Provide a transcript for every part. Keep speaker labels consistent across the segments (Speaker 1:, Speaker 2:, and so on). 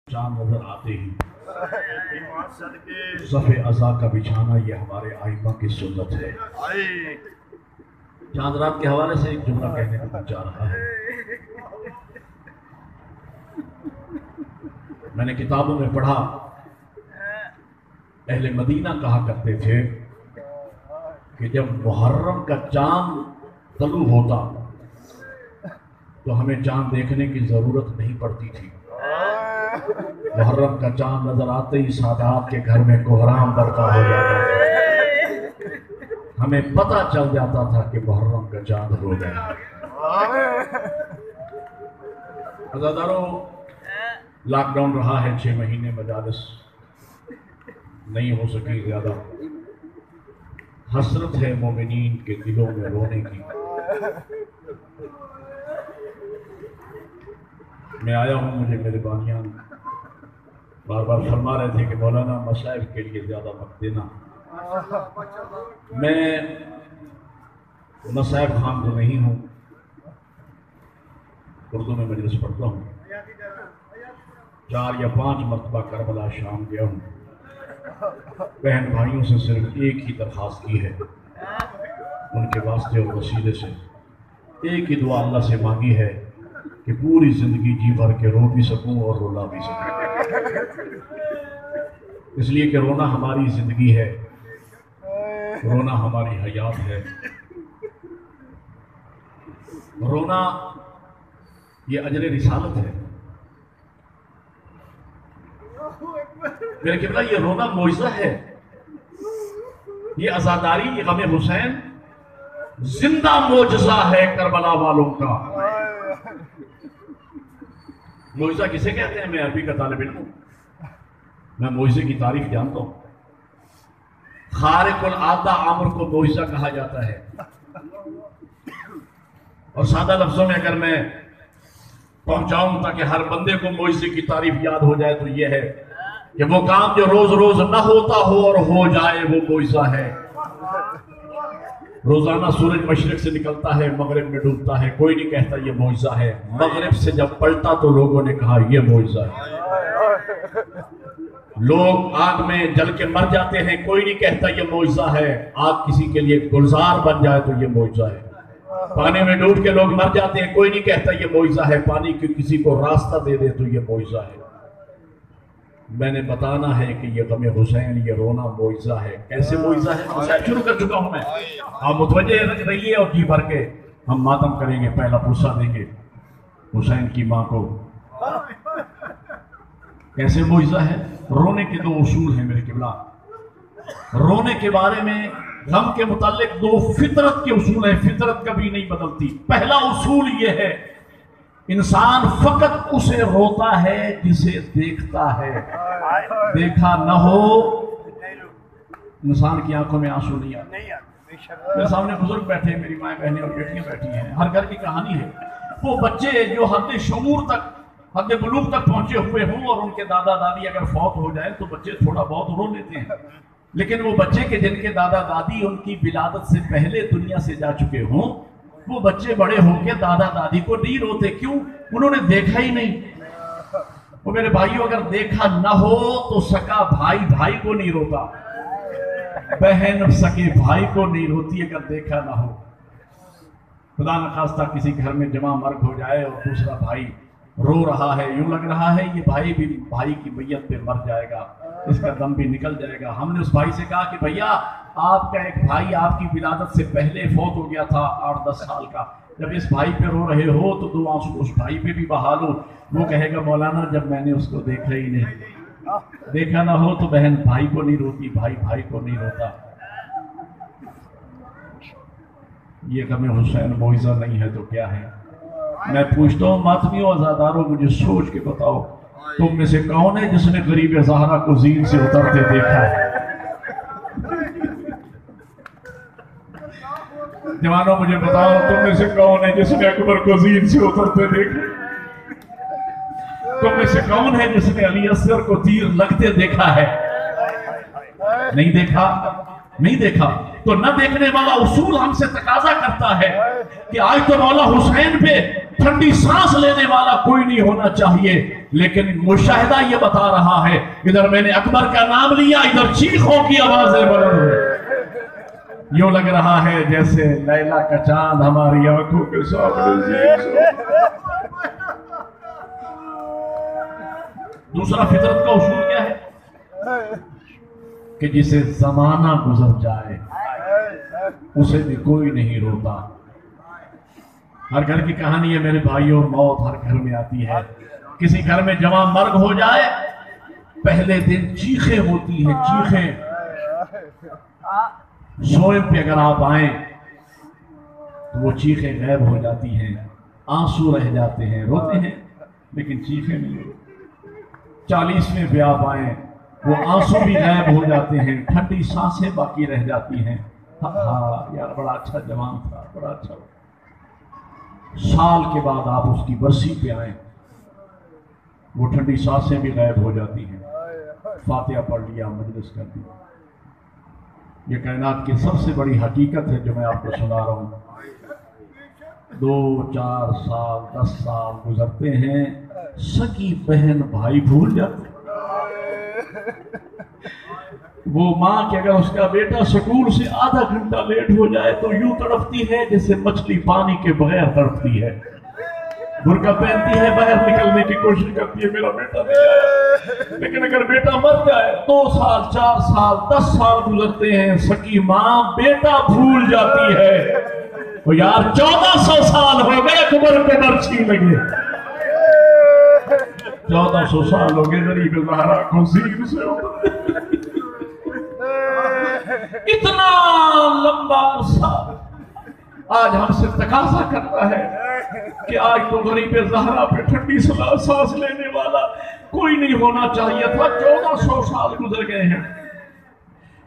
Speaker 1: چاند نظر آتے ہی صف عزا کا بچھانا یہ ہمارے آئمہ کی سنت ہے۔ چاند رات کے حوالے سے ایک جملہ کہنے کو چاہ رہا ہے۔ میں نے کتابوں میں پڑھا، اہل مدینہ کہا کرتے تھے کہ جب محرم کا چاند طلوع ہوتا تو ہمیں چاند دیکھنے کی ضرورت نہیں پڑتی تھی۔ محرم کا چاند نظر آتے ہی سادات کے گھر میں کوہرام برپا ہو جاتا تھا، ہمیں پتہ چل جاتا تھا کہ محرم کا چاند ہو گیا۔ عزادارو، لاک ڈاؤن رہا ہے 6 مہینے، مجالس نہیں ہو سکی زیادہ۔ حسرت ہے مومنین کے دلوں میں رونے کی۔ میں آیا ہوں، مجھے میرے بانیان بار بار فرما رہے تھے کہ مولانا مصائب کے لیے زیادہ وقت دینا۔ میں مصائب خان تو نہیں ہوں، اردو میں مجلس پڑھتا ہوں، 4 یا 5 مرتبہ کربلا شام گیا ہوں۔ بہن بھائیوں سے صرف ایک ہی درخواست کی ہے، ان کے واسطے اور وسیلے سے ایک ہی دعا اللہ سے مانگی ہے کہ پوری زندگی جی بھر کے رو بھی سکوں اور رولا بھی سکوں، اس لیے کہ رونا ہماری زندگی ہے، رونا ہماری حیات ہے۔ رونا یہ اجر رسالت ہے۔ میرے قبلہ، یہ رونا معجزہ ہے، یہ عزاداری، یہ غم حسین زندہ معجزہ ہے کربلا والوں کا۔ معجزہ کسے کہتے ہیں؟ میں عربی کا طالب علم ہوں، میں معجزے کی تعریف جانتا ہوں۔ خارق العادہ امر کو معجزہ کہا جاتا ہے، اور سادہ لفظوں میں اگر میں پہنچاؤں تاکہ ہر بندے کو معجزے کی تعریف یاد ہو جائے تو یہ ہے کہ وہ کام جو روز روز نہ ہوتا ہو اور ہو جائے وہ معجزہ ہے۔ روزانہ سورج مشرق سے نکلتا ہے، مغرب میں ڈوبتا ہے، کوئی نہیں کہتا یہ معجزہ ہے۔ مغرب سے جب پلٹا تو لوگوں نے کہا یہ معجزہ ہے۔ لوگ آگ میں جل کے مر جاتے ہیں، کوئی نہیں کہتا یہ معجزہ ہے۔ آگ کسی کے لیے گلزار بن جائے تو یہ معجزہ ہے۔ پانی میں ڈوب کے لوگ مر جاتے ہیں، کوئی نہیں کہتا یہ معجزہ ہے۔ پانی کی کسی کو راستہ دے دے تو یہ معجزہ ہے۔ میں نے بتانا ہے کہ یہ غم حسین، یہ رونا معجزہ ہے۔ کیسے معجزہ ہے؟ حسین شروع کر چکا ہوں میں، آپ متوجہ رہیے اور جی بھر کے ہم ماتم کریں گے، پہلا پرسہ دیں گے حسین کی ماں کو۔ کیسے معجزہ ہے؟ رونے کے 2 اصول ہیں میرے قبلہ۔ رونے کے بارے میں، غم کے متعلق 2 فطرت کے اصول ہیں، فطرت کبھی نہیں بدلتی۔ پہلا اصول یہ ہے، انسان فقط اسے روتا ہے جسے دیکھتا ہے، دیکھا نہ ہو انسان کی آنکھوں میں آنسو نہیں آتے۔ میرے سامنے بزرگ بیٹھے ہیں، میری مائیں بہنیں اور بیٹیاں بیٹھی ہیں، ہر گھر کی کہانی ہے۔ وہ بچے جو حد شعور تک، حد بلوغ تک پہنچے ہوئے ہوں اور ان کے دادا دادی اگر فوت ہو جائے تو بچے تھوڑا بہت رو لیتے ہیں، لیکن وہ بچے کہ جن کے دادا دادی ان کی ولادت سے پہلے دنیا سے جا چکے ہوں، وہ بچے بڑے ہو کے دادا دادی کو نہیں روتے۔ کیوں؟ انہوں نے دیکھا ہی نہیں۔ وہ میرے بھائیوں، اگر دیکھا نہ ہو تو سکا بھائی بھائی کو نہیں روتا، بہن سکے بھائی کو نہیں روتی اگر دیکھا نہ ہو۔ خدا نخواستہ کسی گھر میں جمع مرگ ہو جائے اور دوسرا بھائی رو رہا ہے، یوں لگ رہا ہے یہ بھائی بھی بھائی کی میت پہ مر جائے گا، اس کا دم بھی نکل جائے گا۔ ہم نے اس بھائی سے کہا کہ بھیا، آپ کا ایک بھائی آپ کی ولادت سے پہلے فوت ہو گیا تھا، 8-10 سال کا، جب اس بھائی پہ رو رہے ہو تو 2 آنسو اس بھائی پہ بھی بہا لو۔ وہ کہے گا مولانا جب میں نے اس کو دیکھا ہی نہیں، دیکھا نہ ہو تو بہن بھائی کو نہیں روتی، بھائی بھائی کو نہیں روتا۔ یہ غم حسین معجزہ نہیں ہے تو کیا ہے؟ میں پوچھتا ہوں ماتمیوں، عزاداروں، مجھے سوچ کے بتاؤ، تم میں سے کون ہے جس نے غریب زہرا کو زین سے اترتے دیکھا ہے؟ جوانوں مجھے بتاؤ، تم میں سے کون ہے جس نے اکبر کو زین سے اترتے دیکھا؟ تم میں سے کون ہے جس نے علی اصغر کو تیر لگتے دیکھا ہے؟ نہیں دیکھا، نہیں دیکھا۔ تو نہ دیکھنے والا اصول ہم سے تقاضا کرتا ہے کہ آج تو مولا حسین پہ ٹھنڈی سانس لینے والا کوئی نہیں ہونا چاہیے، لیکن مشاہدہ یہ بتا رہا ہے ادھر میں نے اکبر کا نام لیا، ادھر چیخوں کی آوازیں بلند ہوئی، یوں لگ رہا ہے جیسے لیلا کا چاند ہماری آنکھوں کے سامنے۔ دوسرا فطرت کا اصول کیا ہے کہ جسے زمانہ گزر جائے اسے بھی کوئی نہیں روتا۔ ہر گھر کی کہانی ہے میرے بھائیوں، موت ہر گھر میں آتی ہے۔ کسی گھر میں جوان مرگ ہو جائے پہلے دن چیخیں ہوتی ہیں، چیخیں۔ سوئے پہ اگر آپ آئیں تو وہ چیخیں غائب ہو جاتی ہیں، آنسو رہ جاتے ہیں، روتے ہیں لیکن چیخیں نہیں ہوتی۔ 40ویں پہ آپ آئیں وہ آنسو بھی غائب ہو جاتے ہیں، ٹھنڈی سانسیں باقی رہ جاتی ہیں۔ ہاں یار بڑا اچھا جوان تھا، بڑا اچھا۔ سال کے بعد آپ اس کی برسی پہ آئیں وہ ٹھنڈی سانسیں بھی غائب ہو جاتی ہیں۔ فاتحہ پڑھ لیا، مجلس کر دیا۔ یہ کائنات کی سب سے بڑی حقیقت ہے جو میں آپ کو سنا رہا ہوں۔ 2 4 سال 10 سال گزرتے ہیں، سکی بہن بھائی بھول جاتے ہیں۔ وہ ماں کہ اگر اس کا بیٹا سکول سے آدھا گھنٹہ لیٹ ہو جائے تو یوں تڑپتی ہے جیسے مچھلی پانی کے بغیر تڑپتی ہے، برقع پہنتی ہے، باہر نکلنے کی کوشش کرتی ہے میرا بیٹا نہیں آیا۔ لیکن اگر بیٹا مر جائے 2 سال 4 سال 10 سال گزرتے ہیں، سکی ماں بیٹا بھول جاتی ہے۔ وہ یار 1400 سال ہو گئے قبر پہ برچھی لگے، 1400 سال ہو گئے غریب زہرا کو زیر سے اترے۔ اتنا لمبا عرصہ آج ہم سے تقاضا کرتا ہے کہ آج تو غریب زہرا پہ ٹھنڈی سانس لینے والا کوئی نہیں ہونا چاہیے تھا۔ 1400 سال گزر گئے ہیں،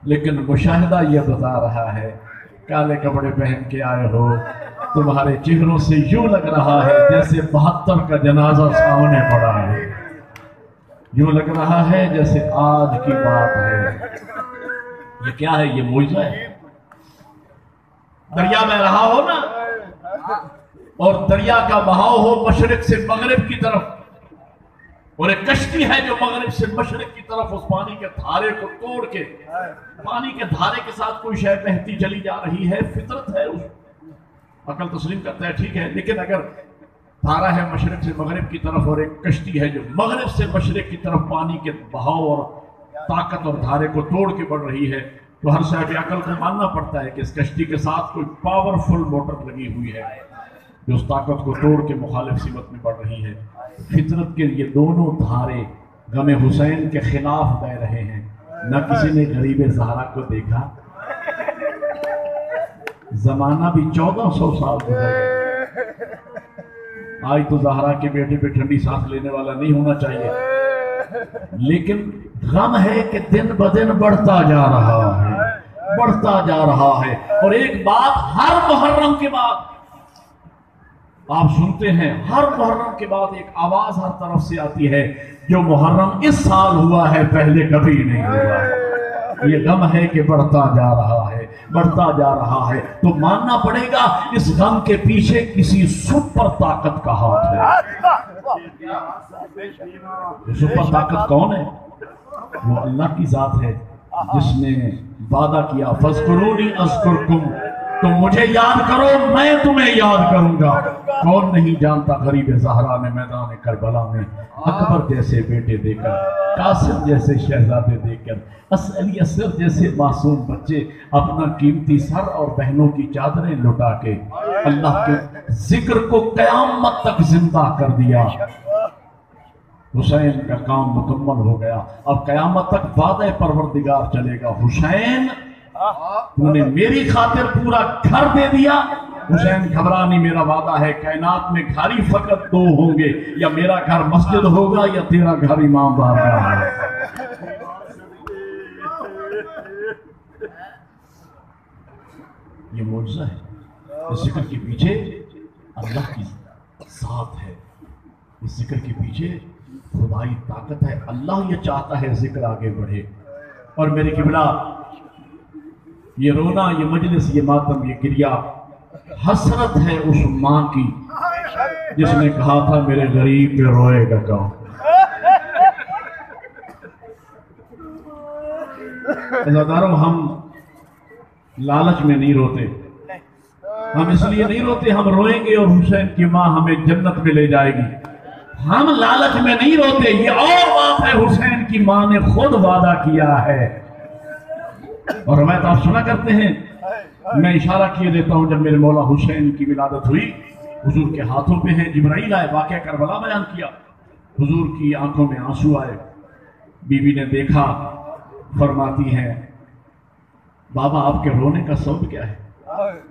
Speaker 1: لیکن مشاہدہ یہ بتا رہا ہے کالے کپڑے پہن کے آئے ہو، تمہارے چہروں سے یوں لگ رہا ہے جیسے 72 کا جنازہ سامنے پڑا ہے، یوں لگ رہا ہے جیسے آج کی بات ہے۔ یہ کیا ہے؟ یہ معجزہ ہے۔ دریا میں رہا ہو نا اور دریا کا بہاؤ ہو مشرق سے مغرب کی طرف، اور ایک کشتی ہے جو مغرب سے مشرق کی طرف اس پانی کے دھارے کو توڑ کے، پانی کے دھارے کے ساتھ کوئی شے بہتی چلی جا رہی ہے، فطرت ہے، اس عقل تسلیم کرتا ہے ٹھیک ہے، لیکن اگر دھارا ہے مشرق سے مغرب کی طرف اور ایک کشتی ہے جو مغرب سے مشرق کی طرف پانی کے بہاؤ اور طاقت اور دھارے کو توڑ کے بڑھ رہی ہے، تو ہر صاحب عقل کو ماننا پڑتا ہے کہ اس کشتی کے ساتھ کوئی پاورفل موٹر لگی ہوئی ہے جو اس طاقت کو توڑ کے مخالف سمت میں بڑھ رہی ہے۔ فطرت کے یہ دونوں دھارے غم حسین کے خلاف بہ رہے ہیں۔ نہ کسی نے غریب زہرا کو دیکھا، زمانہ بھی 1400 سال گزر گئے۔ آج تو زہرا کے بیٹے پہ ٹھنڈی سانس لینے والا نہیں ہونا چاہیے، لیکن غم ہے کہ دن بدن بڑھتا جا رہا ہے، بڑھتا جا رہا ہے۔ اور ایک بات ہر محرم کے بعد آپ سنتے ہیں، ہر محرم کے بعد ایک آواز ہر طرف سے آتی ہے، جو محرم اس سال ہوا ہے پہلے کبھی نہیں ہوا ہے۔ یہ غم ہے کہ بڑھتا جا رہا ہے، بڑھتا جا رہا ہے، تو ماننا پڑے گا اس غم کے پیچھے کسی سپر طاقت کا ہاتھ ہے۔ سپر طاقت کون ہے؟ وہ اللہ کی ذات ہے جس نے وعدہ کیا فَاذْكُرُونِي أَذْكُرْكُمْ، تم مجھے یاد کرو میں تمہیں یاد کروں گا۔ کون نہیں جانتا غریب زہرا نے میدان کربلا میں اکبر جیسے بیٹے دے کر، قاسم جیسے شہزادے دے کر، علی اصغر جیسے معصوم بچے اپنا قیمتی سر اور بہنوں کی چادریں لٹا کے اللہ کے ذکر کو قیامت تک زندہ کر دیا۔ حسین کا کام مکمل ہو گیا، اب قیامت تک وعدہ پروردگار چلے گا، حسین تو نے میری خاطر پورا گھر دے دیا۔ حسین گھبرا نہیں، میرا وعدہ ہے کائنات میں گھر ہی فقط 2 ہوں گے، یا میرا گھر مسجد ہوگا یا تیرا گھر امام بارگاہ ہے۔ یہ معجزہ ہے، اس ذکر کے پیچھے اللہ کی ذات ہے، اس ذکر کے پیچھے خدائی طاقت ہے۔ اللہ یہ چاہتا ہے ذکر آگے بڑھے۔ اور میرے قبلہ یہ رونا، یہ مجلس، یہ ماتم، یہ گریہ حسرت ہے اس ماں کی جس نے کہا تھا میرے غریب پہ روئے گا کون۔ عزاداروں ہم لالچ میں نہیں روتے، ہم اس لیے نہیں روتے ہم روئیں گے اور حسین کی ماں ہمیں جنت میں لے جائے گی، ہم لالچ میں نہیں روتے، یہ اور بات ہے حسین کی ماں نے خود وعدہ کیا ہے۔ اور روایت آپ سنا کرتے ہیں، میں اشارہ کیے دیتا ہوں، جب میرے مولا حسین کی ولادت ہوئی حضور کے ہاتھوں پہ ہیں، جبرائیل آئے، واقعہ کربلا بیان کیا، حضور کی آنکھوں میں آنسو آئے، بی بی نے دیکھا، فرماتی ہیں بابا آپ کے رونے کا سبب کیا ہے؟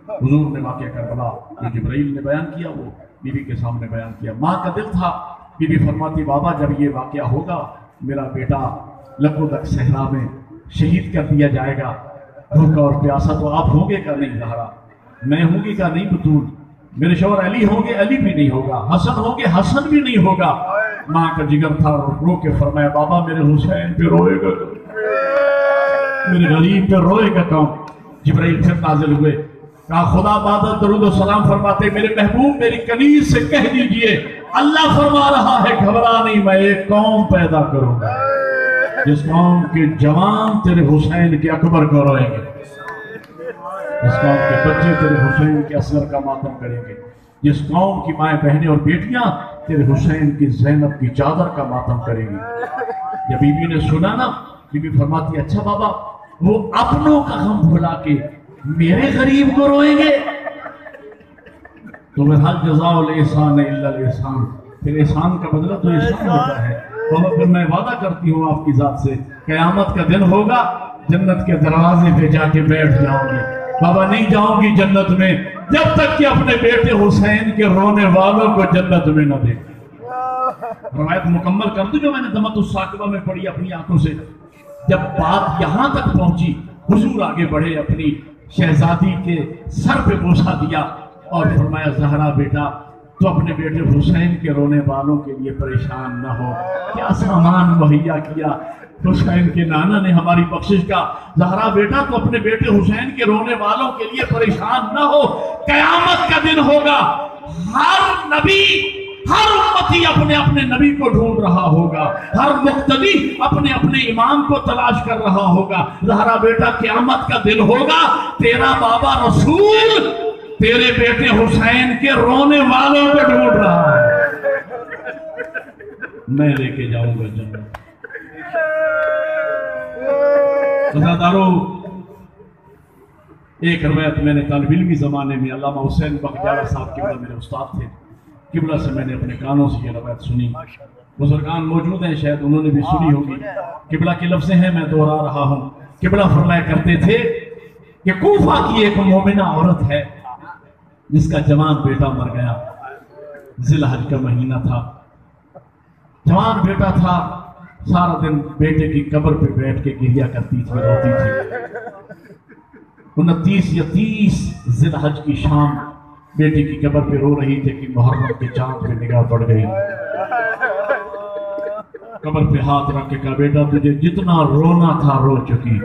Speaker 1: حضور نے واقعہ کربلا جو جبرائیل نے بیان کیا وہ بی بی کے سامنے بیان کیا، ماں کا دل تھا، بی بی فرماتی بابا جب یہ واقعہ ہوگا میرا بیٹا لکودک صحرا میں شہید کر دیا جائے گا، بھوکا اور پیاسا تو آپ ہوں گے کا نہیں زہرا، میں ہوں گی کا نہیں بطول، میرے شوہر علی ہوں گے علی بھی نہیں ہوگا، حسن ہوں گے حسن بھی نہیں ہوگا۔ ماں کا جگر تھا، رو کے فرمایا بابا میرے حسین پہ روئے گا، میرے غریب پہ روئے گا کون؟ جبرائیل پھر نازل ہوئے، کہا خدا بادت درود و سلام فرماتے میرے محبوب میری کنیز سے کہہ دیجئے اللہ فرما رہا ہے گھبرا نہیں، میں ایک قوم پیدا کروں گا جس قوم کے جوان تیرے حسین کے اکبر کو روئیں گے، جس قوم کے بچے تیرے حسین کے اصغر کا ماتم کریں گے، جس قوم کی مائیں بہنیں اور بیٹیاں تیرے حسین کی زینب کی چادر کا ماتم کریں گی۔ جب بی بی نے سنا نا، بی بی فرماتی اچھا بابا وہ اپنوں کا غم بھلا کے میرے غریب کو روئیں گے؟ تو میں حل جزاء الاحسان الا الاحسان، پھر احسان کا بدلہ تو احسان ہوتا ہے۔ بابا پھر میں وعدہ کرتی ہوں آپ کی ذات سے، قیامت کا دن ہوگا جنت کے دروازے پہ جا کے بیٹھ جاؤں گی، بابا نہیں جاؤں گی جنت میں جب تک کہ اپنے بیٹے حسین کے رونے والوں کو جنت میں نہ دیکھ۔ روایت مکمل کر دوں جو میں نے دمت الساقبہ میں پڑھی اپنی آنکھوں سے، جب بات یہاں تک پہنچی حضور آگے بڑھے، اپنی شہزادی کے سر پہ بوسہ دیا اور فرمایا زہرا بیٹا تو اپنے بیٹے حسین کے رونے والوں کے لیے پریشان نہ ہو، کیا سامان مہیا کیا حسین کے نانا نے ہماری بخشش کا، زہرا بیٹا تو اپنے بیٹے حسین کے رونے والوں کے لیے پریشان نہ ہو، قیامت کا دن ہوگا ہر نبی ہر امتی اپنے اپنے نبی کو ڈھونڈ رہا ہوگا، ہر مقتدی اپنے اپنے امام کو تلاش کر رہا ہوگا، زہرا بیٹا قیامت کا دن ہوگا تیرا بابا رسول تیرے بیٹے حسین کے رونے والوں کو ڈھونڈ رہا ہے، میں لے کے جاؤں گا جنت۔ عزادارو ایک روایت میں نے طالب علمی زمانے میں علامہ حسین بختیار صاحب قبلہ میرے استاد تھے، قبلہ سے میں نے اپنے کانوں سے یہ روایت سنی، بزرگان موجود ہیں شاید انہوں نے بھی سنی ہوگی، قبلہ کے لفظ ہیں میں دوہرا رہا ہوں، قبلہ فرمایا کرتے تھے کہ کوفہ کی ایک مومنہ عورت ہے جس کا جوان بیٹا مر گیا، ذی الحج کا مہینہ تھا، جوان بیٹا تھا، سارا دن بیٹے کی قبر پہ بیٹھ کے گریا کرتی تھی، روتی تھی، 29 یا 30 ذی الحج کی شام بیٹے کی قبر پہ رو رہی تھی کہ محرم کے چاند پہ نگاہ پڑ گئی، قبر پہ ہاتھ رکھ کے کہا بیٹا تجھے جتنا رونا تھا رو چکی،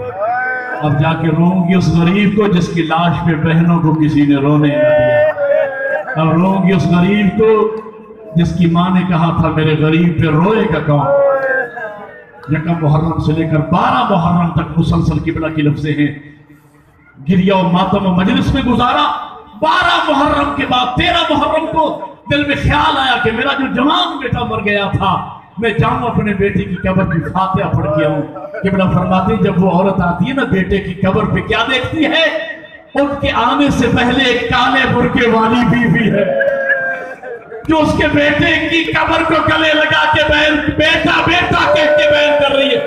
Speaker 1: اب جا کے روں گی اس غریب کو جس کی لاش پہ بہنوں کو کسی نے رونے نہ دیا، اب روں گی اس غریب کو جس کی ماں نے کہا تھا میرے غریب پہ روئے گا کون۔ یکم محرم سے لے کر 12 محرم تک مسلسل قبلہ کی لفظیں ہیں، گریہ و ماتم و مجلس میں گزارا، 12 محرم کے بعد 13 محرم کو دل میں خیال آیا کہ میرا جو جوان بیٹا مر گیا تھا میں جاؤں اپنے بیٹے کی قبر کی فاتحہ پڑھ کے آؤں۔ قبلہ فرماتے ہیں جب وہ عورت آتی ہے نا بیٹے کی قبر پہ کیا دیکھتی ہے؟ ان کے آنے سے پہلے ایک کالے برقعے والی بیوی ہے جو اس کے بیٹے کی قبر کو گلے لگا کے بیٹا بیٹا کہہ کے بیان کر رہی ہے۔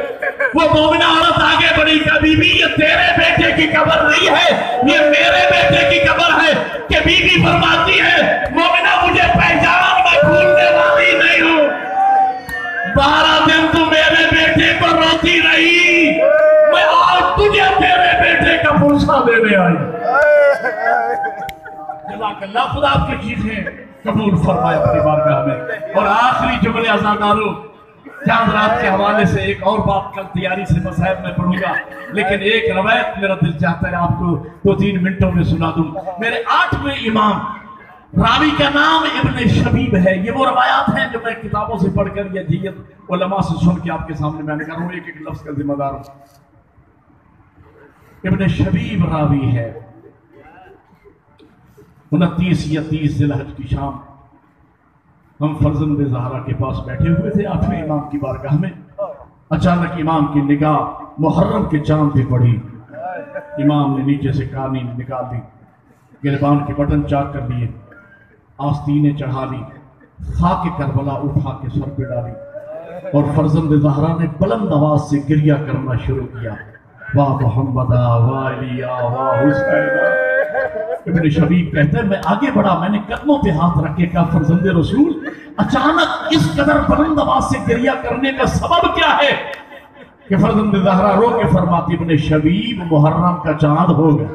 Speaker 1: وہ مومنہ عورت آگے بڑھی کہ بی بی یہ تیرے بیٹے کی قبر نہیں ہے، یہ میرے بیٹے کی قبر ہے، کہ بی بی فرماتی ہے مومنہ مجھے پہچان میں بھولنے والی نہیں ہوں، 12 دن تو میرے بیٹے کو روتی رہی، میں آج تجھے تیرے بیٹے کا پرسہ دینے آئی۔ جزاک اللہ، خدا آپ کی چیزیں قبول فرمائے اپنی بارگاہ میں۔ اور آخری جملے عزادارو چاند رات کے حوالے سے ایک اور بات کل تیاری سے مصاحب میں پڑھوں گا، لیکن ایک روایت میرا دل چاہتا ہے آپ کو 2-3 منٹوں میں سنا دوں۔ میرے 8ویں امام راوی کا نام ابن شبیب ہے، یہ وہ روایات ہیں جو میں کتابوں سے پڑھ کر یا جیت علماء سے سن کے آپ کے سامنے میں نے کہا ہوں، ایک ایک لفظ کا ذمہ دار ہوں۔ ابن شبیب راوی ہے 29 یا 30 ذی الحج کی شام ہم فرزند زہرا کے پاس بیٹھے ہوئے تھے 8ویں امام کی بارگاہ میں. اچانک امام کی نگاہ محرم کے چاند پہ پڑی. امام نے نیچے سے کانی نکال دی, گریبان کے بٹن چاک کر لیے, آستینیں چڑھا لی, خاک کربلا اٹھا کے سر پہ ڈالی اور فرزند زہرا نے بلند آواز سے گریہ کرنا شروع کیا. واہ محمدہ واہ علیہ واہ حسینہ. ابن شبیب کہتے ہیں میں آگے بڑھا, میں نے قدموں پہ ہاتھ رکھے کہا فرزند رسول اچانک اس قدر بلند آواز سے گریہ کرنے کا سبب کیا ہے؟ کہ فرزند زہرا رو کے فرماتی ابن شبیب محرم کا چاند ہو گیا.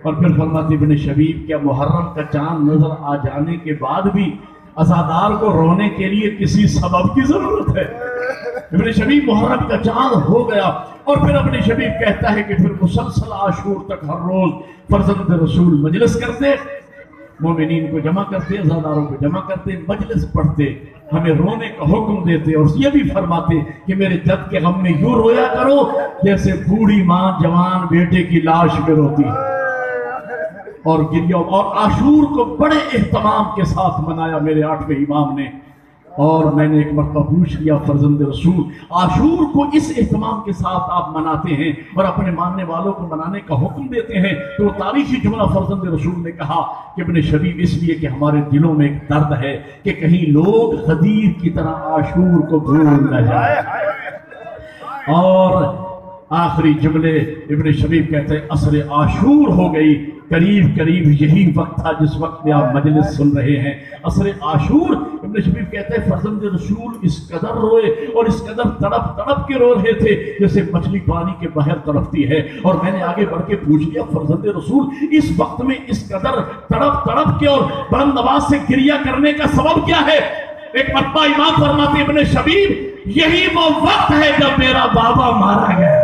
Speaker 1: اور پھر فرماتی ابن شبیب کیا محرم کا چاند نظر آ جانے کے بعد بھی عزادار کو رونے کے لیے کسی سبب کی ضرورت ہے؟ ابن شبیب محرم کا چاند ہو گیا. اور پھر ابن شبیب کہتا ہے کہ پھر مسلسل عاشور تک ہر روز فرزند رسول مجلس کرتے, مومنین کو جمع کرتے, عزاداروں کو جمع کرتے, مجلس پڑھتے, ہمیں رونے کا حکم دیتے اور یہ بھی فرماتے کہ میرے جد کے غم میں یوں رویا کرو جیسے بوڑھی ماں جوان بیٹے کی لاش میں روتی. اور گریہ اور عاشور کو بڑے اہتمام کے ساتھ منایا میرے 8ویں امام نے. اور میں نے ایک مرتبہ پوچھ لیا فرزند رسول عاشور کو اس اہتمام کے ساتھ آپ مناتے ہیں اور اپنے ماننے والوں کو منانے کا حکم دیتے ہیں, تو تاریخی جملہ فرزند رسول نے کہا کہ ابن شبیب اس لیے کہ ہمارے دلوں میں ایک درد ہے کہ کہیں لوگ غدیر کی طرح عاشور کو بھول نہ جائے. اور آخری جملے ابن شبیب کہتے ہیں عصر عاشور ہو گئی, قریب یہی وقت تھا جس وقت میں آپ مجلس سن رہے ہیں, عصر عاشور. ابن شبیب کہتے ہیں فرزند رسول اس قدر روئے اور اس قدر تڑپ کے رو رہے تھے جیسے مچھلی پانی کے باہر تڑپتی ہے. اور میں نے آگے بڑھ کے پوچھ لیا فرزند رسول اس وقت میں اس قدر تڑپ کے اور بلند آواز سے گریہ کرنے کا سبب کیا ہے؟ ایک مرتبہ امام فرماتے ابن شبیب یہی وہ وقت ہے جب میرا بابا مارا گیا.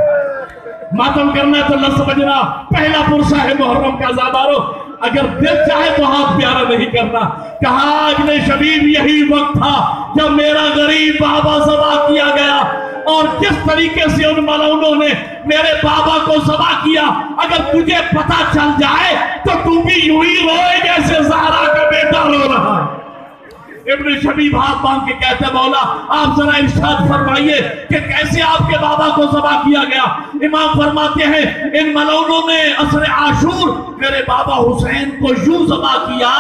Speaker 1: ماتم کرنا ہے تو نہ سمجھنا, پہلا پرسہ ہے محرم کا عزادارو, اگر دل چاہے تو ہاتھ پیارا نہیں کرنا. کہا ابن شبیب یہی وقت تھا جب میرا غریب بابا ذبح کیا گیا, اور کس طریقے سے ان ملعونوں نے میرے بابا کو ذبح کیا اگر تجھے پتہ چل جائے تو تو بھی یوں ہی روئے جیسے زہرا کا بیٹا رو رہا ہے. ابن شبیب ہاتھ باندھ کے کہتے ہیں مولا آپ ذرا ارشاد فرمائیے کہ کیسے آپ کے بابا کو ذبح کیا گیا؟ امام فرماتے ہیں ان ملعونوں نے عصر عاشور میرے بابا حسین کو یوں ذبح کیا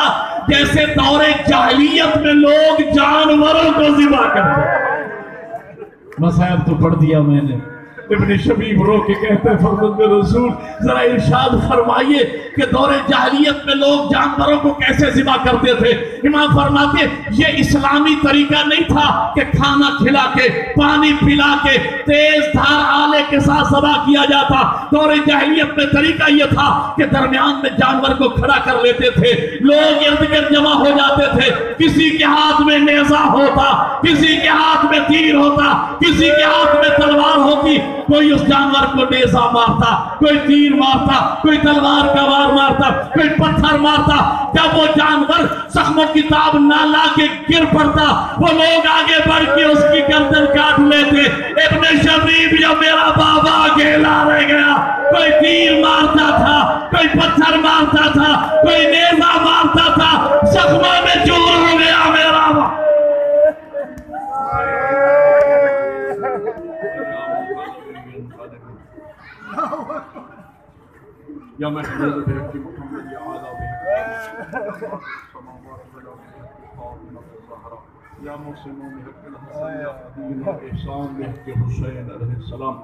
Speaker 1: جیسے دور جاہلیت میں لوگ جانوروں کو ذبح کرتے. مسائل تو پڑھ دیا میں نے. ابن شبیب رو کے کہتے ہیں فرزند رسول ذرا ارشاد فرمائیے کہ دور جاہلیت میں لوگ جانوروں کو کیسے ذبح کرتے تھے؟ امام فرماتے یہ اسلامی طریقہ نہیں تھا کہ کھانا کھلا کے پانی پلا کے تیز دھار آلے کے ساتھ ذبح کیا جاتا. دور جاہلیت میں طریقہ یہ تھا کہ درمیان میں جانور کو کھڑا کر لیتے تھے, لوگ ارد گرد جمع ہو جاتے تھے, کسی کے ہاتھ میں نیزہ ہوتا, کسی کے ہاتھ میں تیر ہوتا, کسی کے ہاتھ میں تلوار ہوتی, کوئی اس جانور کو نیزہ مارتا, کوئی تیر مارتا, کوئی تلوار کا وار مارتا, کوئی پتھر مارتا. جب وہ جانور زخموں کی تاب نہ لا کے گر پڑتا وہ لوگ آگے بڑھ کے اس کی گردن کاٹ لیتے. ابن شبیب جب میرا بابا اکیلا رہ گیا, کوئی تیر مارتا تھا, کوئی پتھر مارتا تھا, کوئی نیزہ مارتا تھا, زخموں میں چور ہو گیا میرا بابا. یا محمد بحق محمد یا اعلیٰ بحق یا محسنون بحق الحسن یا عدین و احسان بحق حسین علیہ السلام.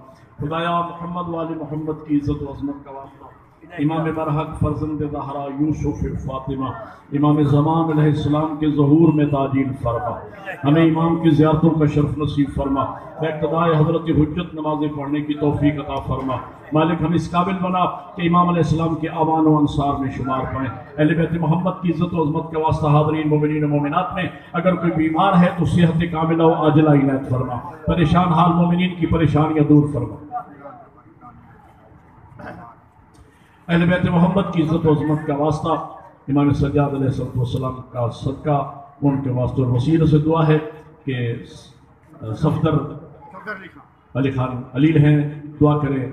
Speaker 1: خدایا محمد والی محمد کی عزت و عظمت کا واسطہ امام برحق فرزند زہرا یوسف فاطمہ امام زمان علیہ السلام کے ظہور میں تعجیل فرما, ہمیں امام کی زیارتوں کا شرف نصیب فرما, اقتداء حضرت حجت نمازیں پڑھنے کی توفیق عطا فرما. مالک ہم اس قابل بنا کہ امام علیہ السلام کے آوان و انصار میں شمار پائیں. اہل بیت محمد کی عزت و عظمت کے واسطہ حاضرین مومنین و مومنات میں اگر کوئی بیمار ہے تو صحت کاملہ و عاجلہ عنایت فرما, پریشان حال مومنین کی پریشانیاں دور فرما. اہل بیت محمد کی عزت و عظمت کا واسطہ امام سجاد علیہ السلام کا صدقہ ان کے واسطے اور وسیلے سے دعا ہے کہ صفدر علی خان علیل ہیں دعا کریں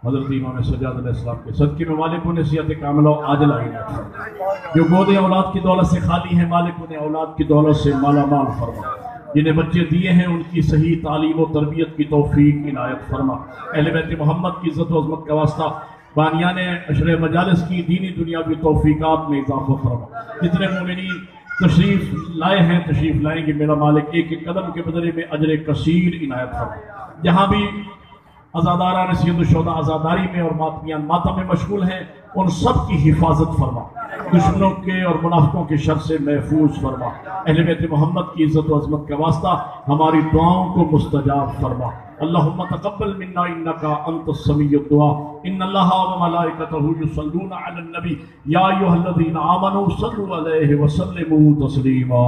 Speaker 1: حضرت امام سجاد علیہ السلام کے صدقے میں مالک انہیں صحت کاملہ و عاجلہ عنایت فرما، جو گودے اولاد کی دولت سے خالی ہیں مالک انہیں اولاد کی دولت سے مالا مال فرما، جنہیں بچے دیے ہیں ان کی صحیح تعلیم و تربیت کی توفیق عنایت فرما، اہل بیت محمد کی عزت و عظمت کا واسطہ بانیان عشر مجالس کی دینی دنیاوی توفیقات میں اضافہ فرما، جتنے مومنین تشریف لائے ہیں تشریف لائیں گے میرا مالک ایک ایک قدم کے بدلے میں اجر کثیر عنایت فرما، جہاں بھی عزاداران سید الشہداء عزاداری میں اور ماتمیان ماتم میں مشغول ہیں ان سب کی حفاظت فرما، دشمنوں کے اور منافقوں کے شر سے محفوظ فرما، اہل بیت محمد کی عزت و عظمت کا واسطہ ہماری دعاؤں کو مستجاب فرما، اللہم تقبل منا انکا انت السمیع الدعا، ان اللہ و ملائکتہ یصلون علی النبی یا ایھا الذین آمنوا صلوا علیہ وسلموا تسلیما۔